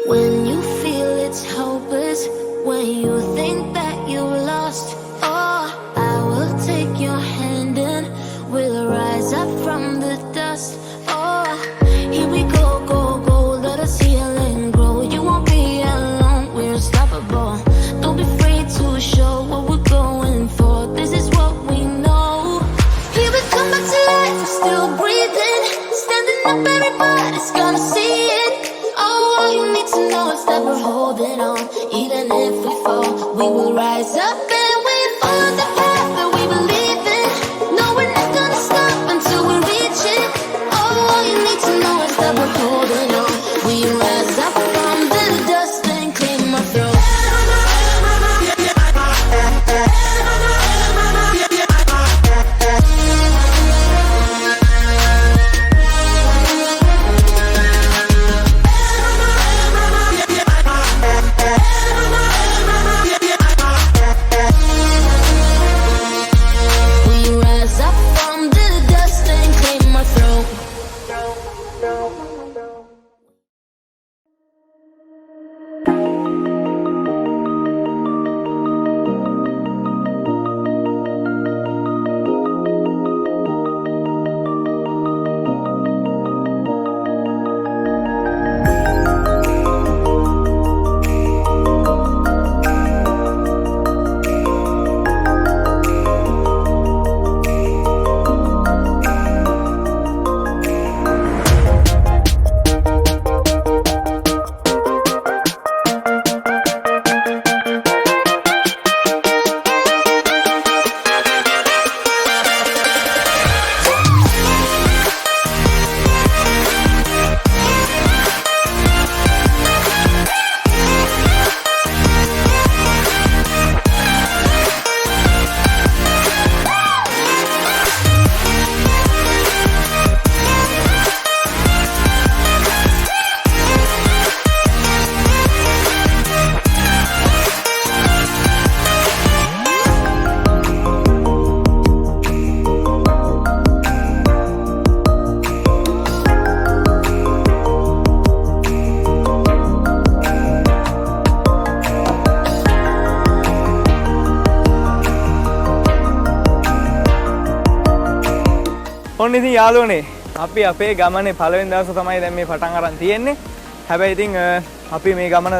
When you feel it's hopeless, when you think that you lost, oh, I will take your hand and we'll rise up from the dust. Oh, here we go, go, go, let us heal and grow. You won't be alone, we're unstoppable. Don't be afraid to show what we're going for. This is what we know. Here we come back to life, still breathing, standing up, everybody's gonna see it. Oh, all you need to know is that we're holding on. Even if we fall, we will rise up and we follow the path that we believe in. No, we're not gonna stop until we reach it. Oh, all you need to know is that we're holding on. We rise up from the dust and clear my throat. ඔන්න ඉතින් යාළුවනේ අපි අපේ ගමනේ පළවෙනි දවසේ තමයි දැන් මේ පටන් අරන් තියෙන්නේ. හැබැයි ඉතින් අපි මේ ගමන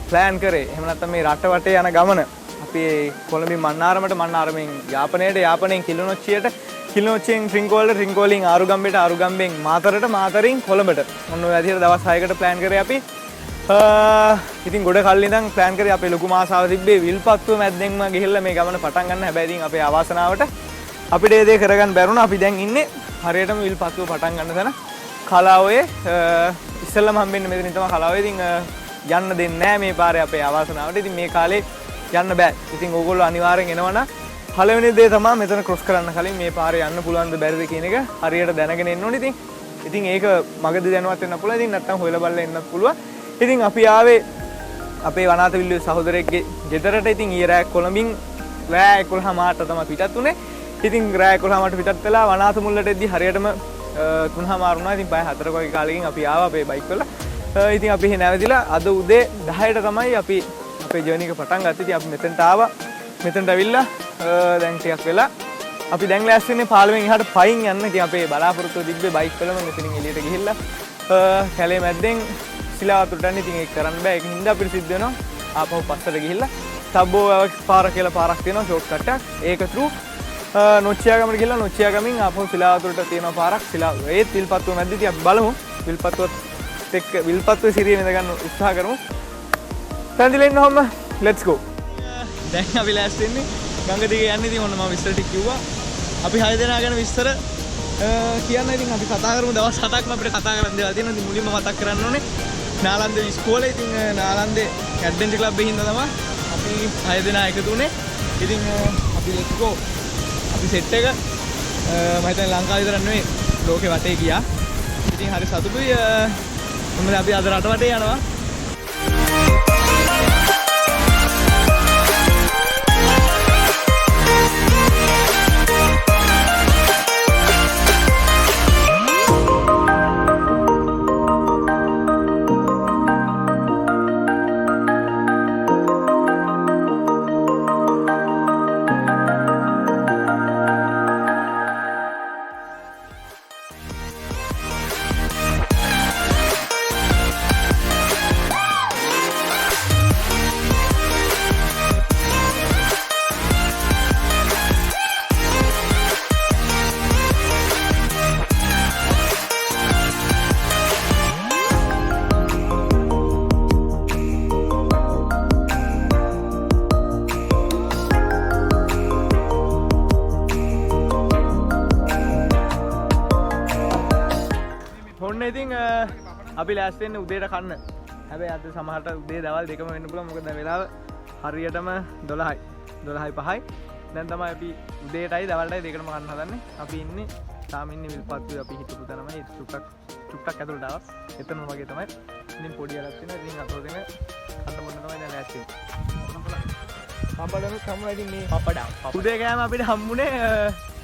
ප්ලෑන් කරේ. එහෙම නැත්නම් මේ රට වටේ යන ගමන අපි කොළඹින් මන්නාරමට, මන්නාරමෙන් යාපනයට, යාපනයෙන් කිලිනොච්චියට, කිලිනොච්චියෙන් ට්‍රින්කෝල්ට, ට්‍රින්කෝලින් ආරුගම්බේට, ආරුගම්බෙන් මාතරට, මාතරින් කොළඹට. ඔන්න ඔය විදිහට දවස් 6කට ප්ලෑන් කරේ අපි. ඉතින් ගොඩ කල් ඉඳන් ප්ලෑන් කරේ අපේ ලොකු ආසාව තිබ්බේ විල්පත්තුව මැද්දෙන්ම ගිහිල්ලා මේ ගමන පටන් ගන්න. හැබැයි ඉතින් අපේ අවාසනාවට අපිට ඒ දේ කරගන්න බැරුණා. අපි දැන් ඉන්නේ හරියටම විල්පත්තුව පටන් ගන්න තැන. කලාවේ ඉස්සෙල්ලාම හම්බෙන්නේ මෙතනින් තමයි කලාවේ. ඉතින් යන්න දෙන්නේ නැහැ මේ පාරේ අපේ අවාසනාවට. ඉතින් මේ කාලේ යන්න බෑ. ඉතින් ඕගොල්ලෝ අනිවාර්යෙන් එනවනම් පළවෙනි දේ තමයි මෙතන ක්‍රොස් කරන්න කලින් මේ පාරේ යන්න පුළුවන්ද බැරිද කියන එක හරියට දැනගෙන එන්න ඕනේ. ඉතින් ඒක මගදී දැනුවත් වෙන්න පුළුවන්. ඉතින් නැත්තම් හොයලා බලලා එන්නත් පුළුවන්. ඉතින් අපි ආවේ අපේ වනාත විල්ලුවේ සහෝදරයෙක්ගේ ගෙදරට. ඉතින් ඊයේ රෑ කොළඹින් රෑ 11:00ට තමයි පිටත් උනේ. ඉතින් රෑ 11:00ට පිටත් වෙලා වනාත මුල්ලට එද්දි හරියටම 3:00 වුණා. ඉතින් පැය 4ක වගේ කාලෙකින් අපි ආවා අපේ බයික් වල. ඉතින් අපි එහෙ නැවතිලා අද උදේ 10ට තමයි අපි අපේ ජර්නි එක පටන් ගත්තේ. ඉතින් අපි මෙතනට ආවා. මෙතනට ඇවිල්ලා දැන් ටිකක් වෙලා අපි දැන් ලෑස්ති වෙන්නේ පාලමෙන් එහාට පයින් යන්න. ඉතින් අපේ බලාපොරොත්තුව තිබ්බේ බයික් වලම මෙතනින් එළියට ගිහිල්ලා කැලේ මැද්දෙන් සිලාවතුරට යන්න. ඉතින් ඒක කරන්න බෑ. ඒක හින්දා අපිට සිද්ධ වෙනවා ආපහු පස්සට ගිහිල්ලා තබ්බෝ පාර කියලා පාරක් තියෙනවා ෂෝට් කට් එකක්. ඒක through නොච්චියාගමට ගිහලා නොච්චියාගමින් ආපහු සිලාවතුරට තියෙන පාරක්. ඒත් විල්පත්තුව මැද්දේ ඉතින් අපි බලමු විල්පත්තුවත් එක්ක විල්පත්තුවේ සිරිය විඳ ගන්න උත්සාහ කරමු. පැන්දිලා ඉන්න ඔහම let's go. දැන් අපි ලෑස්ති වෙන්නේ ගඟ දිගේ යන්න. ඉතින් ඔන්න මම විස්තර ටික කිව්වා. අපි 6 දෙනා ගැන විස්තර කියන්න. ඉතින් අපි කතා කරමු. දවස් 7ක්ම අපිට කතා කරන්න දේවල් තියෙනවා. ඉතින් මුලින්ම මතක් කරන්න ඕනේ නාලන්දේ ඉස්කෝලේ. ඉතින් නාලන්දේ ඇඩ්වෙන්චර් ක්ලබ් එකේ හින්දා තමයි අපි 6 දෙනා එකතු වුණේ. ඉතින් අපි let's go. අපි සෙට් එක මම හිතන්නේ ලංකාව විතර නෙවෙයි ලෝකේ වටේ ගියා. ඉතින් හරි සතුටුයි. මොකද අපි අද රට වටේ යනවා. ඉතින් අපි ලෑස්ති වෙන්නේ උදේට කන්න. හැබැයි අද සමහරට උදේ දවල් දෙකම වෙන්න පුළුවන්. මොකද දැන් වෙලාව හරියටම 12යි. 12:05යි. දැන් තමයි අපි උදේටයි දවල්ටයි දෙකටම කන්න හදන්නේ. අපි ඉන්නේ තාම ඉන්නේ විල්පත්තුවේ අපි හිටපු තැනමයි. ඒක චුට්ටක් ඇතුළට ආවා. එතනම වගේ තමයි. ඉතින් පොඩි අරක් තියෙනවා. ඉතින් අතෝ දෙන අත මොන්න තමයි දැන් ලෑස්ති වෙන්නේ. පපඩම සම්මුණ ඉතින් මේ පපඩම්. උදේ කෑම අපිට හම්බුනේ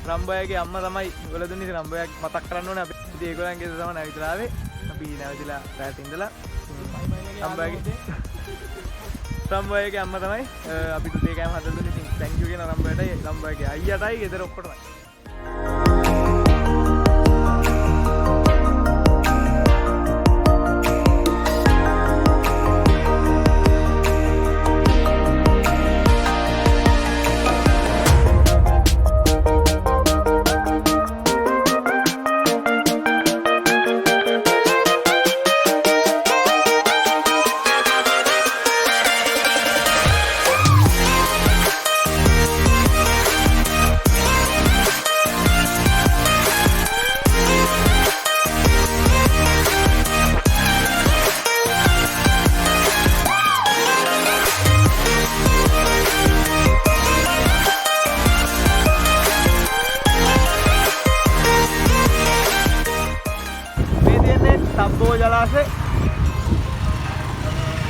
රම්බෝයාගේ අම්මා තමයි වල දුන්නේ. ඉතින් රම්බෝයා මතක් කරන්න ඕනේ අපි. ඉතින් ඒගොල්ලන්ගේ තමයි නැවිතලා ආවේ. අපි නැවිතලා රැට ඉඳලා රම්බෝයාගේ අම්මා තමයි අපි උදේ කෑම හදලා දුන්නේ. ඉතින් thank you කියන රම්බෝයාටයි රම්බෝයාගේ අයියාටයි ගෙදර ඔක්කොටමයි.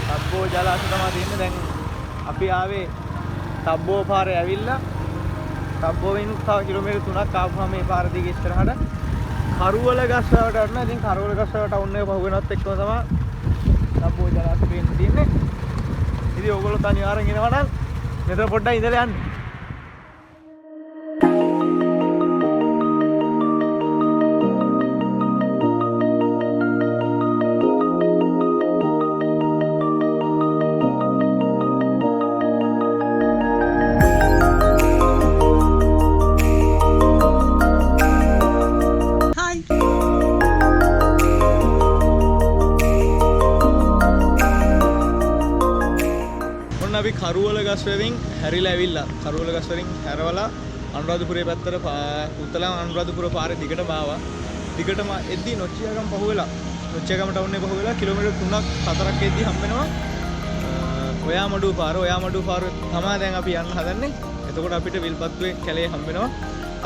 තබ්බෝ ජලාශය තමයි තියෙන්නේ. දැන් අපි ආවේ තබ්බෝ පාරේ ඇවිල්ලා තබ්බෝවෙන් තව කිලෝමීටර් 3ක් ආවම මේ පාර දිගේ ඉස්සරහට කරවල ගස් වලට යනවා. ඉතින් කරවල ගස් වලට වුණ එක පහු වෙනවත් එක්කම තමයි තබ්බෝ ජලාශය පේන්න තියෙන්නේ. ඉතින් ඕගොල්ලෝ අනිවාර්යෙන් එනවා නම් මෙතන පොඩ්ඩක් ඉඳලා යන්න. අපි කරවල ගස් වලින් හැරිලා ඇවිල්ලා කරවල ගස් වලින් හැරවලා අනුරාධපුරේ පැත්තට උත්තලම් අනුරාධපුර පාරේ දිගටම ආවා. දිගටම එද්දි නොච්චියාගම පහුවෙලා නොච්චියාගම ටවුන් එක පහුවෙලා කිලෝමීටර් 3ක් 4ක් එද්දි හම්බ වෙනවා ඔයාමඩුව පාර. ඔයාමඩුව පාර තමයි දැන් අපි යන්න හදන්නේ. එතකොට අපිට විල්පත්තුවේ කැලේ හම්බ වෙනවා.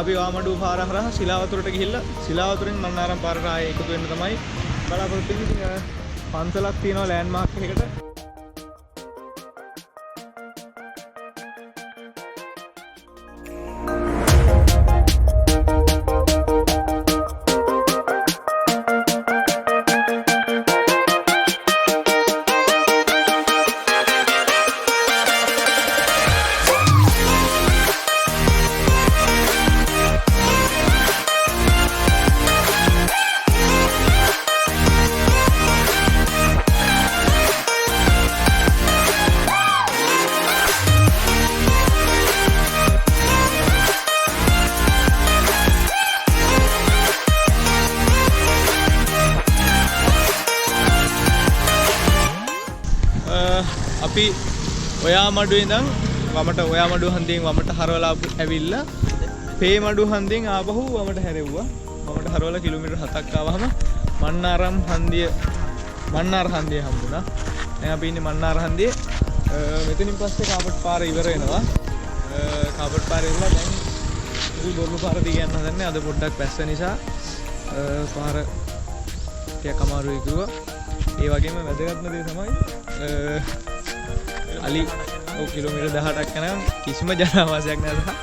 අපි ඔයාමඩුව පාර හරහා සිලාවතුරට ගිහිල්ලා සිලාවතුරෙන් මන්නාරම් පාරට ආයේ එකතු වෙන්න තමයි බලාපොරොත්තු වෙන්නේ. පන්සලක් තියෙනවා ලෑන්ඩ් මාර්ක් එකකට. අපි ඔයාමඩුවේ ඉඳන් වමට ඔයාමඩුව හන්දියෙන් වමට හරවලා ඇවිල්ලා පේමඩුව හන්දියෙන් ආපහු වමට හැරෙව්වා. වමට හරවලා කිලෝමීටර් 7ක් ආවහම මන්නාර හන්දිය හම්බුණා. දැන් අපි ඉන්නේ මන්නාර හන්දියේ. මෙතනින් පස්සේ කාපට් පාර ඉවර වෙනවා. කාපට් පාර ඉවරලා දැන් ඉතින් බොරු පාර දිග යන්න හදන්නේ. අද පොඩ්ඩක් පැස්ස නිසා පාර ටිකක් අමාරුයි කිව්වා. ඒ වගේම වැදගත්ම දේ තමයි අලි කිලෝමීටර් 18ක් යනවා කිසිම ජනවාසයක් නැහැ.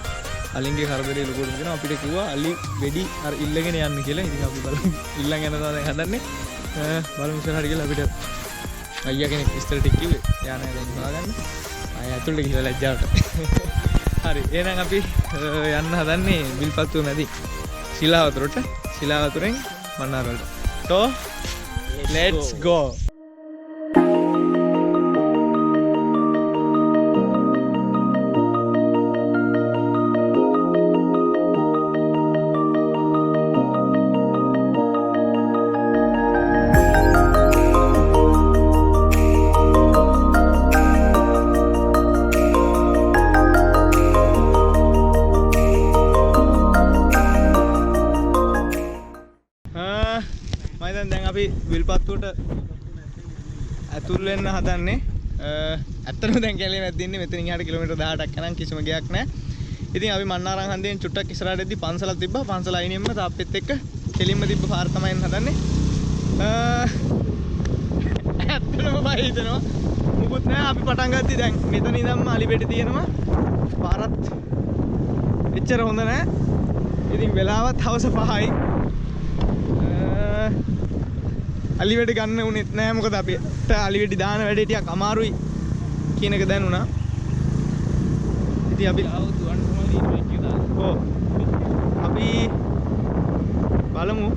අලින්ගේ කරදරේ ලොකුට දෙනවා. අපිට කිව්වා අලි වෙඩි අර ඉල්ලගෙන යන්න කියලා. ඉතින් අපි බලමු ඉල්ලන් යනවා දැන් හදන්නේ. බලමු ඉස්සරහට ගිහලා අපිට අයියා කෙනෙක් විස්තර ටික කිව්වේ. යා නෑ දැන් හොයාගන්න. ආයෙ ඇතුළට ගිහලා ලැජ්ජාවට. හරි එහෙනම් අපි යන්න හදන්නේ විල්පත්තුව මැදි ශිලාවතුරට. ශිලාවතුරෙන් මන්නාර වලට. So let's go. අපි විල්පත්තුවට ඇතුල් වෙන්න හදන්නේ. ඇත්තටම දැන් කැලේ මැද්දේ ඉන්නේ. මෙතනින් එහාට කිලෝමීටර් 18ක් යනනම් කිසිම ගයක් නැහැ. ඉතින් අපි මන්නාරම් හන්දියෙන් චුට්ටක් ඉස්සරහට එද්දි පන්සලක් තිබ්බා. පන්සල අයිනෙම්ම තාප්පෙත් එක්ක කෙලින්ම තිබ්බ පාර තමයි එන්න හදන්නේ. ඇත්තටම බය හිතෙනවා. මුකුත් නැහැ. අපි පටන් ගත්තී දැන් මෙතන ඉඳන්ම අලිපෙටි තියෙනවා. පාරත් එච්චර හොඳ නැහැ. ඉතින් වෙලාවත් හවස 5යි. අලිවෙඩි ගන්න උනේත් නැහැ. මොකද අපිට අලිවෙඩි දාන වැඩේ ටිකක් අමාරුයි කියන එක දැනුණා. ඉතින් අපි අපි බලමු.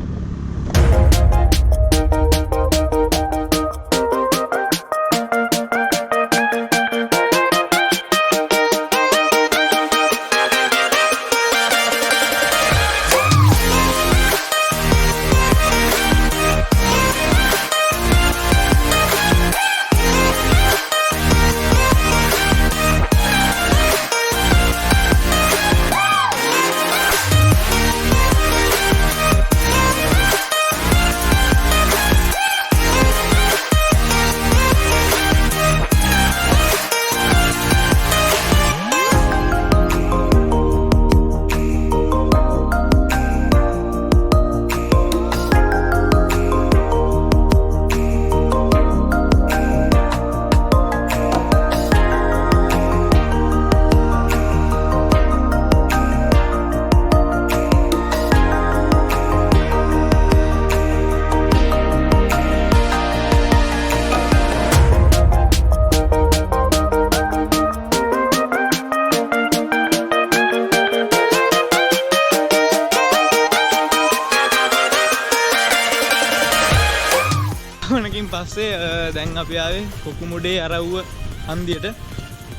පස්සේ දැන් අපි ආවේ කොකුමුඩේ අරවුව හන්දියට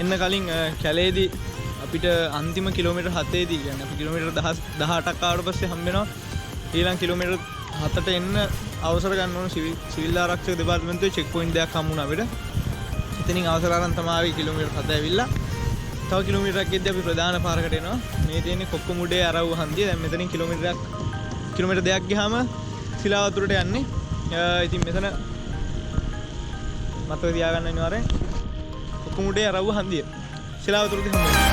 එන්න කලින් කැලේදී අපිට අන්තිම කිලෝමීටර් 7ේදී කියන්නේ අපි කිලෝමීටර් 18ක් ආවට පස්සේ හම්බ වෙනවා ඊළඟ කිලෝමීටර් 7ට එන්න අවසර ගන්න ඕන සිවිල් ආරක්ෂක දෙපාර්තමේන්තුවේ චෙක් පොයින්ට් එකක් හම්බුණා අපිට. එතනින් අවසර අරන් තමයි ආවේ කිලෝමීටර් 7 ඇවිල්ලා. තව කිලෝමීටරයක් ගෙද්දී අපි ප්‍රධාන පාරකට එනවා. මේ තියෙන්නේ කොකුමුඩේ අරවුව හන්දිය. දැන් මෙතනින් කිලෝමීටර් 2ක් ගියාම සිලාවතුරට යන්නේ. ඉතින් මෙතන මතක තියාගන්න අනිවාර්යෙන් කොකුමුඩේ අරවුව හන්දිය. සිලාවතුරදී හම්බ වෙනවා.